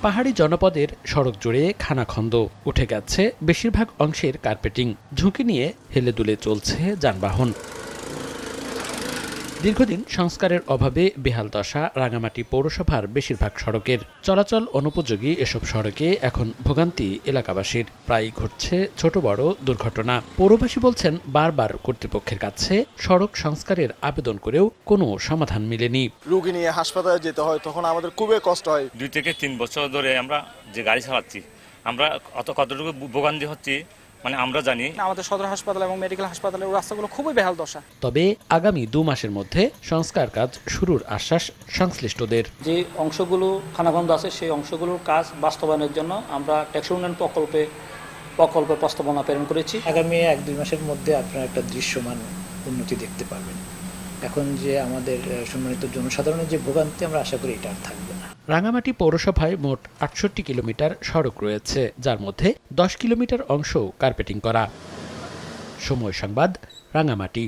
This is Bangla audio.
পাহাড়ি জনপদের সড়ক জুড়ে খানাখন্দ, উঠে গেছে বেশিরভাগ অংশের কার্পেটিং, ঝুঁকি নিয়ে হেলে দুলে চলছে যানবাহন। দীর্ঘদিন সংস্কারের অভাবে বেহাল দশা রাঙামাটি পৌরসভার বেশিরভাগ সড়কের। চলাচল অনুপযোগী এসব সড়কে এখন ভোগান্তি এলাকাবাসীর, প্রায় ঘটছে ছোট বড় দুর্ঘটনা। পৌরবাসী বলছেন, বারবার কর্তৃপক্ষের কাছে সড়ক সংস্কারের আবেদন করেও কোনো সমাধান মেলেনি। রোগী নিয়ে হাসপাতালে যেতে হয়, তখন আমাদের খুবই কষ্ট হয়। 2 থেকে 3 বছর ধরে আমরা যে গাড়ি চালাচ্ছি, আমরা কতটুকু ভোগান্তি হচ্ছে মানে আমরা জানি। আমাদের সদর হাসপাতাল এবং মেডিকেল হাসপাতালের রাস্তাগুলো খুবই বেহাল দশা। তবে আগামী 2 মাসের মধ্যে সংস্কার কাজ শুরুর আশ্বাস সংশ্লিষ্টদের। যে অংশগুলো খানাখন্দ আছে সেই অংশগুলোর কাজ বাস্তবায়নের জন্য আমরা টেকসই উন্নয়ন প্রকল্পের প্রস্তাবনা প্রেরণ করেছি। আগামী 1-2 মাসের মধ্যে আপনারা একটা দৃশ্যমান উন্নতি দেখতে পারবেন। এখন যে আমাদের সম্মানিত জনসাধারণের যে ভোগান্তি, আমরা আশা করি এটা আর থাকবে না। রাঙামাটি পৌরসভায় মোট 68 কিলোমিটার সড়ক রয়েছে, যার মধ্যে 10 কিলোমিটার অংশ কার্পেটিং করা। সময় সংবাদ, রাঙামাটি।